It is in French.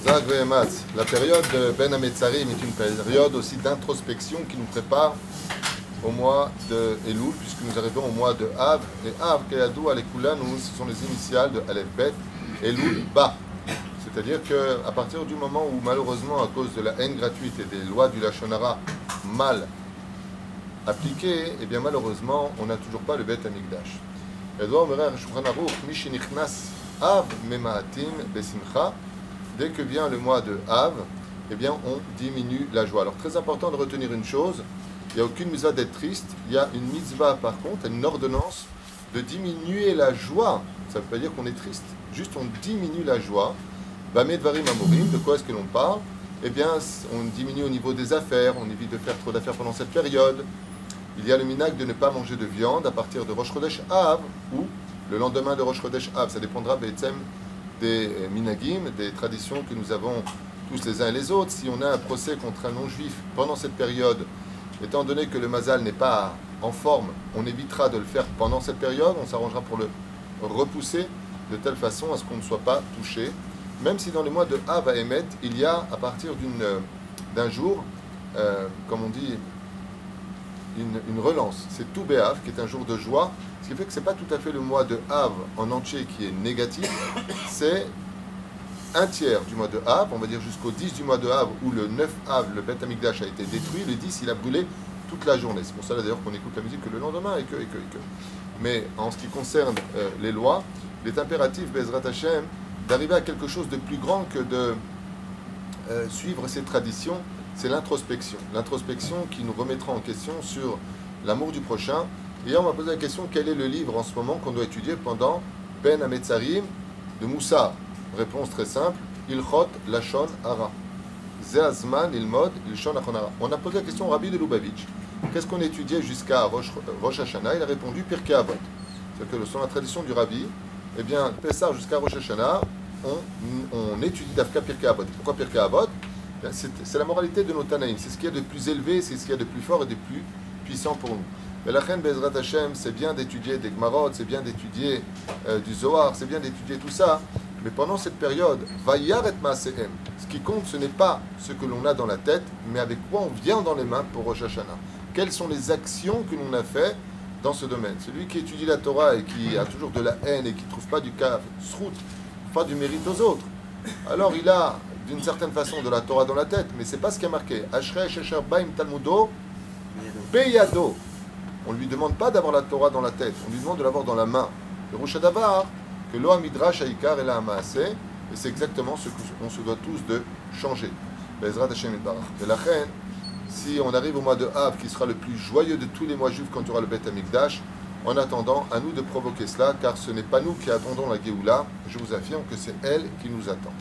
Zag Ve'ematz. La période de Ben Hametzarim est une période aussi d'introspection qui nous prépare au mois de Elul, puisque nous arrivons au mois de Av. Et Av, Kayadou, Alekulanu, ce sont les initiales de Aleph Bet, Elul Ba. C'est-à-dire qu'à partir du moment où, malheureusement, à cause de la haine gratuite et des lois du Lashon Hara mal appliquées, eh bien malheureusement, on n'a toujours pas le Bet Hamikdash. Av Memaatim Besimcha. Dès que vient le mois de Av, eh bien on diminue la joie. Alors très important de retenir une chose, il n'y a aucune mitzvah d'être triste, il y a une mitzvah par contre, une ordonnance de diminuer la joie. Ça ne veut pas dire qu'on est triste, juste on diminue la joie. Bamedvarim Amorim, de quoi est-ce que l'on parle? Eh bien on diminue au niveau des affaires, on évite de faire trop d'affaires pendant cette période. Il y a le minhag de ne pas manger de viande à partir de Rosh Chodesh Av ou le lendemain de Rosh Chodesh Av. Ça dépendra des minhagim, des traditions que nous avons tous les uns et les autres. Si on a un procès contre un non-juif pendant cette période, étant donné que le mazal n'est pas en forme, on évitera de le faire pendant cette période, on s'arrangera pour le repousser de telle façon à ce qu'on ne soit pas touché. Même si dans les mois de Av à Emet, il y a à partir d'un jour, comme on dit, une relance. C'est tout Béav, qui est un jour de joie, ce qui fait que ce n'est pas tout à fait le mois de Av en entier qui est négatif, c'est un tiers du mois de Av, on va dire jusqu'au 10 du mois de Av, où le 9 Av, le Bet Hamikdash a été détruit, le 10 il a brûlé toute la journée. C'est pour ça d'ailleurs qu'on écoute la musique que le lendemain, et que. Mais en ce qui concerne les lois, il est impératif, Bezrat Hashem, d'arriver à quelque chose de plus grand que de suivre ces traditions, c'est l'introspection. L'introspection qui nous remettra en question sur l'amour du prochain. Et on m'a posé la question, quel est le livre en ce moment qu'on doit étudier pendant Ben Hametzarim de Moussa? Réponse très simple, Ilchot Lashon Hara. Zeazman Ilmod Ilshon Lashon Hara. On a posé la question au Rabbi de Lubavitch. Qu'est-ce qu'on étudiait jusqu'à Rosh Hashanah? Il a répondu Pirkei Avot. C'est-à-dire que selon la tradition du Rabbi, eh bien, Pessah jusqu'à Rosh Hashanah, on étudie d'Afka Pirkei Avot. Pourquoi Pirkei Avot? C'est la moralité de nos Tanaïm. C'est ce qu'il y a de plus élevé, c'est ce qu'il y a de plus fort et de plus puissant pour nous. Mais la reine Bezrat Hashem, c'est bien d'étudier des Gmarot, c'est bien d'étudier du Zohar, c'est bien d'étudier tout ça. Mais pendant cette période, Vayar et Maasehem, ce qui compte, ce n'est pas ce que l'on a dans la tête, mais avec quoi on vient dans les mains pour Rosh Hashanah. Quelles sont les actions que l'on a fait dans ce domaine? Celui qui étudie la Torah et qui a toujours de la haine et qui ne trouve pas du kaf, srout, pas du mérite aux autres, alors il a d'une certaine façon de la Torah dans la tête, mais c'est pas ce qui est marqué. Ashrei Shesher Baim Talmudo Beyado. On ne lui demande pas d'avoir la Torah dans la tête, on lui demande de l'avoir dans la main. Le Rosh Hadavar, que Lo Midrash Haïkar et la Hamaase, et c'est exactement ce qu'on se doit tous de changer. Bezrat Hashem Yitbarach. Et la reine, si on arrive au mois de Av, qui sera le plus joyeux de tous les mois juifs quand il y aura le Bet Hamikdash, en attendant, à nous de provoquer cela, car ce n'est pas nous qui attendons la Géoula, je vous affirme que c'est elle qui nous attend.